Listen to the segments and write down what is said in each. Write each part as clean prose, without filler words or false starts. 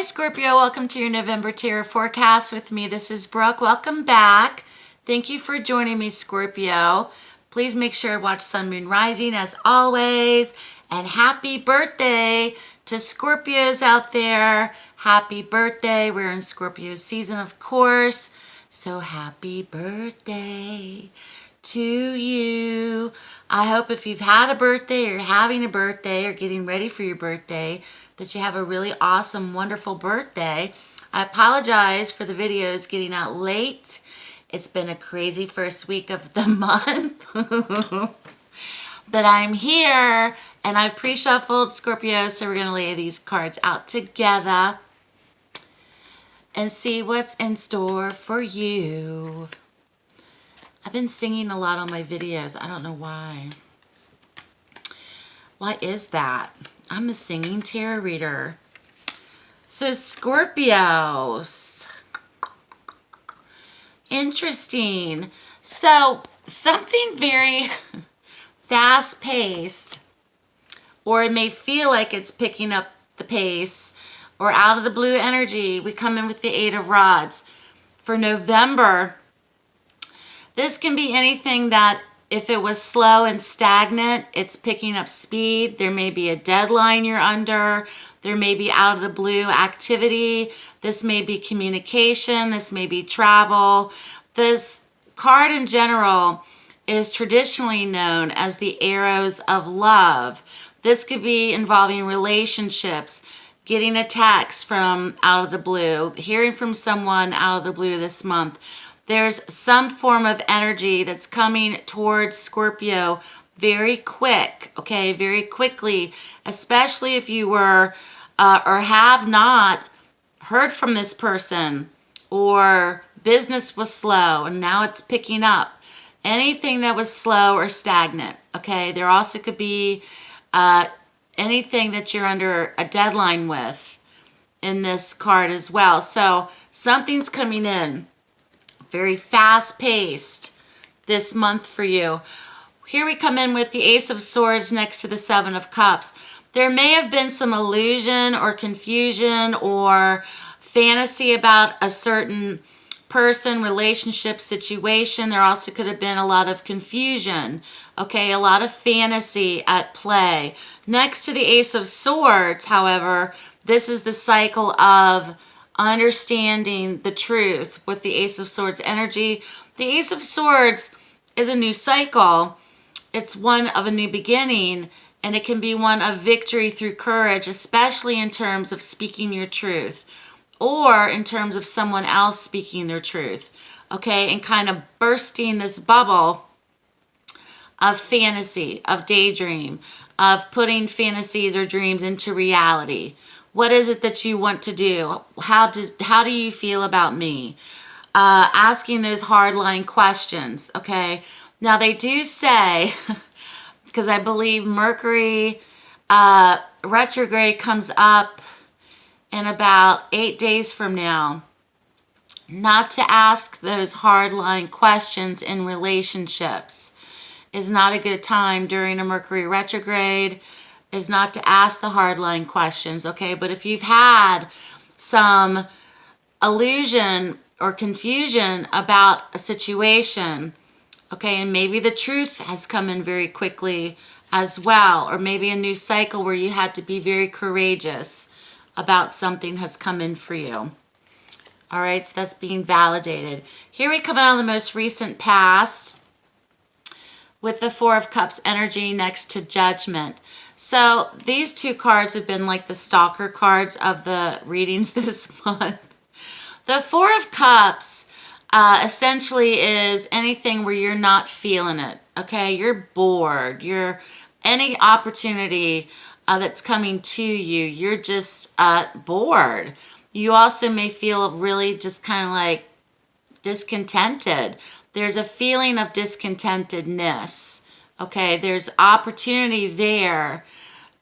Hi Scorpio, welcome to your November Tarot forecast with me. This is Brooke. Welcome back. Thank you for joining me, Scorpio. Please make sure to watch Sun, Moon, Rising as always. And happy birthday to Scorpios out there. Happy birthday. We're in Scorpio season, of course. So happy birthday to you. I hope if you've had a birthday or you're having a birthday or getting ready for your birthday, that you have a really awesome, wonderful birthday. I apologize for the videos getting out late. It's been a crazy first week of the month. But I'm here and I've pre-shuffled Scorpio, so we're going to lay these cards out together and see what's in store for you. I've been singing a lot on my videos. I don't know why. Why is that? I'm a singing tarot reader. So Scorpios. Interesting. So something very fast-paced, or it may feel like it's picking up the pace, or out of the blue energy. We come in with the Eight of Rods. For November, this can be anything that if it was slow and stagnant, it's picking up speed. There may be a deadline you're under. There may be out of the blue activity. This may be communication. This may be travel. This card in general is traditionally known as the arrows of love. This could be involving relationships, getting a text from out of the blue, hearing from someone out of the blue this month. There's some form of energy that's coming towards Scorpio very quick, okay, very quickly, especially if you were or have not heard from this person, or business was slow and now it's picking up. Anything that was slow or stagnant, okay? There also could be anything that you're under a deadline with in this card as well. So something's coming in very fast-paced this month for you. Here we come in with the Ace of Swords next to the Seven of Cups. There may have been some illusion or confusion or fantasy about a certain person, relationship, situation. There also could have been a lot of confusion, okay, a lot of fantasy at play. Next to the Ace of Swords, however, this is the cycle of understanding the truth with the Ace of Swords energy. The Ace of Swords is a new cycle. It's one of a new beginning, and it can be one of victory through courage, especially in terms of speaking your truth or in terms of someone else speaking their truth, okay, and kind of bursting this bubble of fantasy, of daydream, of putting fantasies or dreams into reality. What is it that you want to do? How do you feel about me? Asking those hardline questions, okay? Now they do say, because I believe Mercury retrograde comes up in about 8 days from now, not to ask those hardline questions in relationships is not a good time during a Mercury retrograde. Is not to ask the hardline questions, okay? But if you've had some illusion or confusion about a situation, okay, and maybe the truth has come in very quickly as well, or maybe a new cycle where you had to be very courageous about something has come in for you. All right, so that's being validated. Here we come out of the most recent past with the Four of Cups energy next to Judgment. So these two cards have been like the stalker cards of the readings this month. The Four of Cups essentially is anything where you're not feeling it, okay? You're bored. Any opportunity that's coming to you, you're just bored. You also may feel really just kind of like discontented. There's a feeling of discontentedness, okay? There's opportunity there,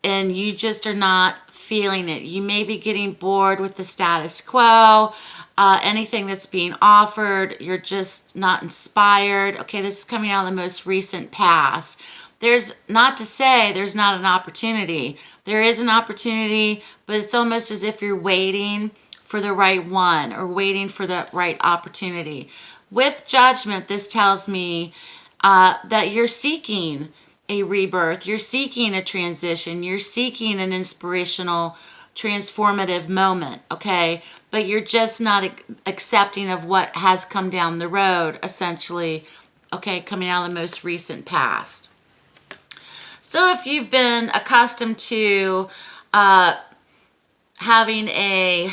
and you just are not feeling it. You may be getting bored with the status quo. Anything that's being offered, you're just not inspired. Okay, this is coming out of the most recent past. There's not to say there's not an opportunity. There is an opportunity, but it's almost as if you're waiting for the right one or waiting for the right opportunity. With Judgment, this tells me that you're seeking a rebirth, you're seeking a transition, you're seeking an inspirational, transformative moment, okay? But you're just not accepting of what has come down the road, essentially, okay, coming out of the most recent past. So if you've been accustomed to having a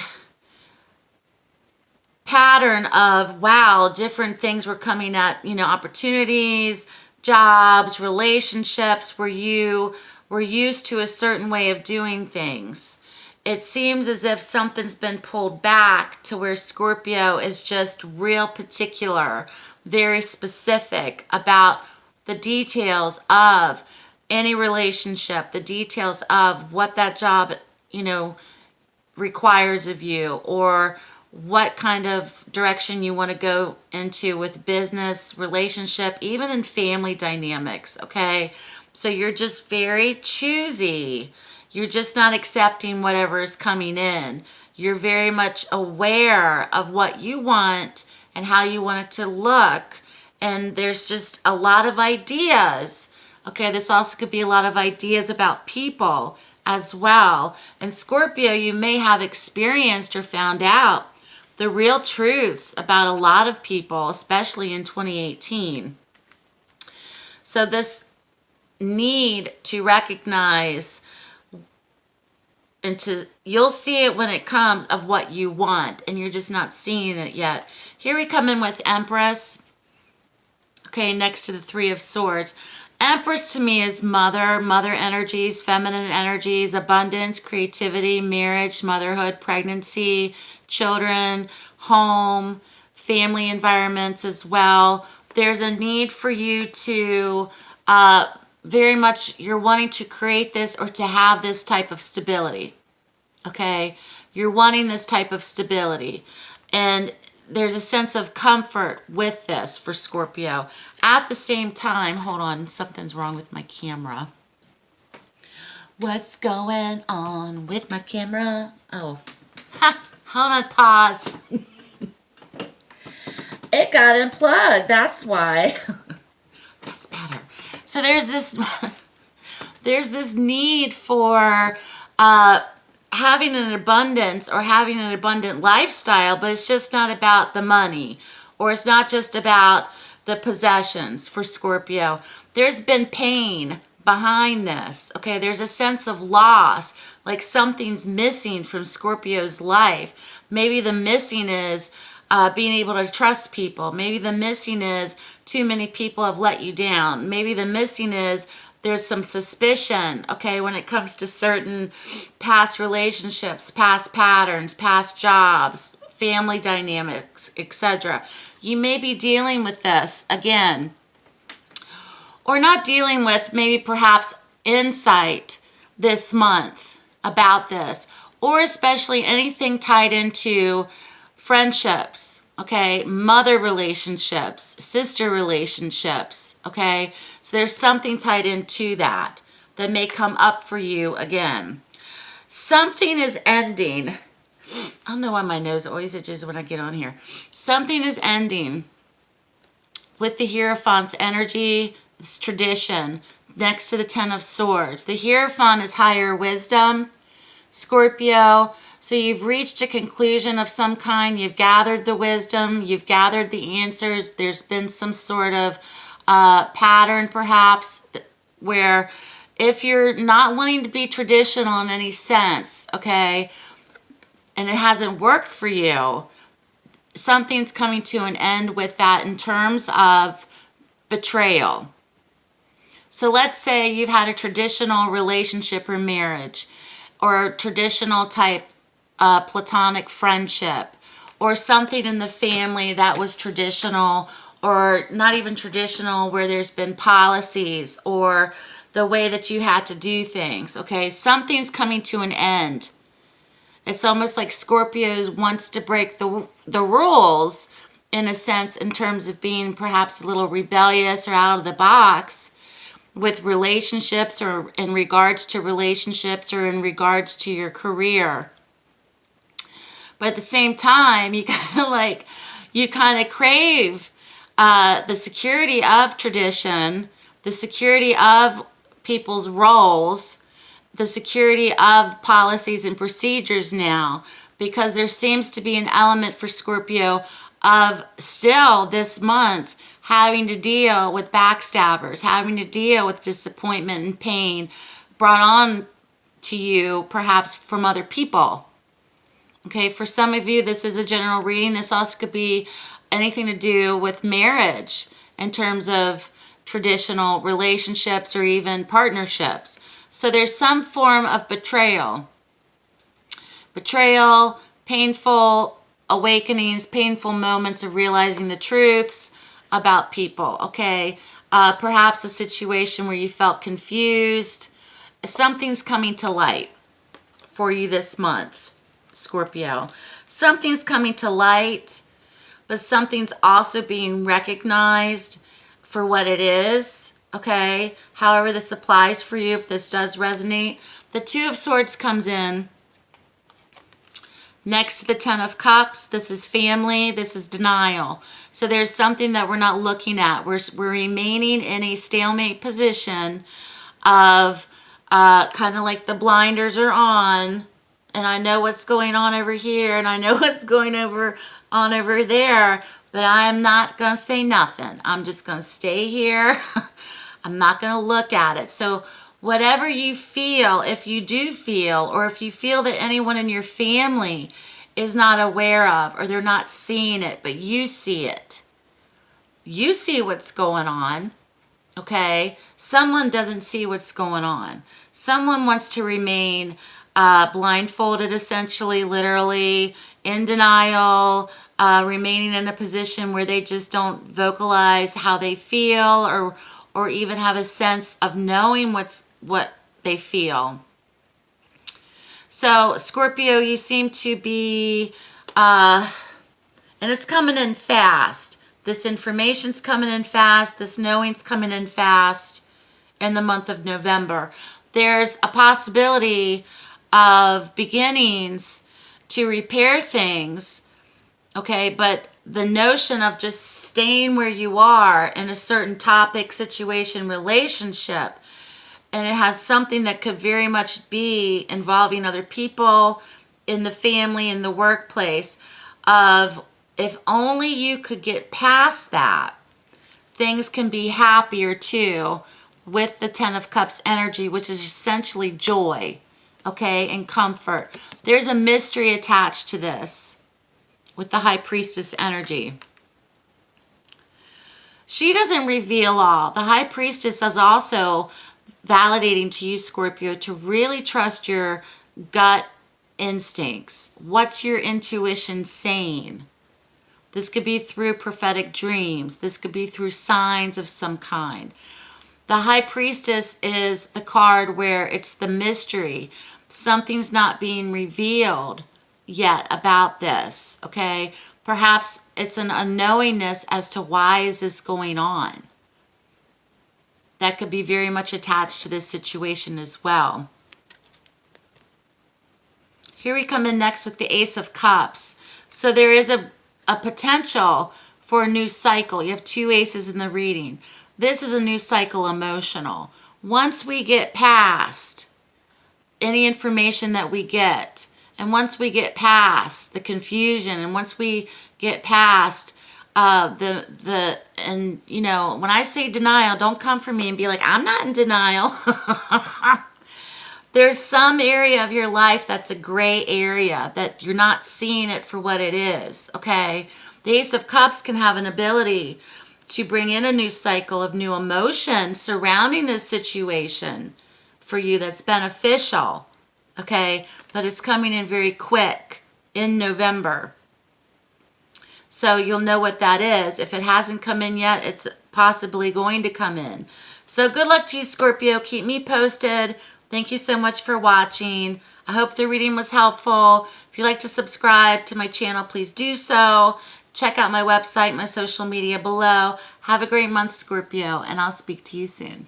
pattern of, wow, different things were coming at, opportunities, jobs, relationships, where you were used to a certain way of doing things, it seems as if something's been pulled back to where Scorpio is just real particular, very specific about the details of any relationship, the details of what that job, requires of you, or what kind of direction you want to go into with business, relationship, even in family dynamics, okay? So you're just very choosy. You're just not accepting whatever is coming in. You're very much aware of what you want and how you want it to look. And there's just a lot of ideas. Okay, this also could be a lot of ideas about people as well. And Scorpio, you may have experienced or found out the real truths about a lot of people, especially in 2018. So this need to recognize you'll see it when it comes of what you want, and you're just not seeing it yet. Here we come in with Empress, okay, next to the Three of Swords. Empress to me is mother energies, feminine energies, abundance, creativity, marriage, motherhood, pregnancy, children, home, family environments as well. There's a need for you to very much, you're wanting to create this or to have this type of stability. Okay? You're wanting this type of stability. And there's a sense of comfort with this for Scorpio. At the same time, hold on, something's wrong with my camera. What's going on with my camera? Oh, hold on, pause. It got unplugged, that's why. That's better. So there's this need for having an abundance or having an abundant lifestyle, but it's just not about the money, or it's not just about the possessions for Scorpio. There's been pain behind this, okay? There's a sense of loss, like something's missing from Scorpio's life. Maybe the missing is being able to trust people. Maybe the missing is too many people have let you down. Maybe the missing is there's some suspicion, okay, when it comes to certain past relationships, past patterns, past jobs, family dynamics, etc. You may be dealing with this again, or not dealing with, maybe perhaps insight this month about this, or especially anything tied into friendships, okay, mother relationships, sister relationships, okay? So there's something tied into that may come up for you again. Something is ending. I don't know why my nose always itches when I get on here. Something is ending with the Hierophant's energy, this tradition, next to the Ten of Swords. The Hierophant is higher wisdom, Scorpio. So you've reached a conclusion of some kind. You've gathered the wisdom. You've gathered the answers. There's been some sort of pattern, perhaps, where if you're not wanting to be traditional in any sense, okay, and it hasn't worked for you, something's coming to an end with that in terms of betrayal. So let's say you've had a traditional relationship or marriage, or traditional type platonic friendship, or something in the family that was traditional, or not even traditional, where there's been policies or the way that you had to do things, okay? Something's coming to an end. It's almost like Scorpio wants to break the rules, in a sense, in terms of being perhaps a little rebellious or out of the box, with relationships, or in regards to relationships, or in regards to your career. But at the same time, you kind of crave the security of tradition, the security of people's roles, the security of policies and procedures now, because there seems to be an element for Scorpio of still this month having to deal with backstabbers, having to deal with disappointment and pain brought on to you perhaps from other people. Okay, for some of you, this is a general reading. This also could be anything to do with marriage in terms of traditional relationships or even partnerships. So there's some form of betrayal. Betrayal, painful awakenings, painful moments of realizing the truths about people, okay? Perhaps a situation where you felt confused. Something's coming to light for you this month, Scorpio. Something's coming to light, but something's also being recognized for what it is, okay? However this applies for you, if this does resonate. The Two of Swords comes in next to the Ten of Cups. This is family. This is denial. So there's something that we're not looking at. We're remaining in a stalemate position of kind of like the blinders are on, and I know what's going on over here, and I know what's going on over there, but I'm not going to say nothing. I'm just going to stay here. I'm not going to look at it. So whatever you feel, if you do feel, or if you feel that anyone in your family is not aware of, or they're not seeing it, but you see it. You see what's going on, okay? Someone doesn't see what's going on. Someone wants to remain blindfolded, essentially, literally, in denial, remaining in a position where they just don't vocalize how they feel, or even have a sense of knowing what they feel. So, Scorpio, you seem to be, and it's coming in fast. This information's coming in fast. This knowing's coming in fast in the month of November. There's a possibility of beginnings to repair things, okay? But the notion of just staying where you are in a certain topic, situation, relationship, and it has something that could very much be involving other people in the family, in the workplace, of if only you could get past that, things can be happier too with the Ten of Cups energy, which is essentially joy, okay, and comfort. There's a mystery attached to this with the High Priestess energy. She doesn't reveal all. The High Priestess is also validating to you, Scorpio, to really trust your gut instincts. What's your intuition saying? This could be through prophetic dreams. This could be through signs of some kind. The High Priestess is the card where it's the mystery. Something's not being revealed yet about this, okay? Perhaps it's an unknowingness as to why is this going on. That could be very much attached to this situation as well. Here we come in next with the Ace of Cups. So there is a potential for a new cycle. You have two aces in the reading. This is a new cycle emotional. Once we get past any information that we get, and once we get past the confusion, and once we get past and you know, when I say denial, don't come for me and be like, I'm not in denial. There's some area of your life that's a gray area, that you're not seeing it for what it is, okay? The Ace of Cups can have an ability to bring in a new cycle of new emotion surrounding this situation for you that's beneficial, okay? But it's coming in very quick in November. So you'll know what that is. If it hasn't come in yet, it's possibly going to come in. So good luck to you, Scorpio. Keep me posted. Thank you so much for watching. I hope the reading was helpful. If you'd like to subscribe to my channel, please do so. Check out my website, my social media below. Have a great month, Scorpio, and I'll speak to you soon.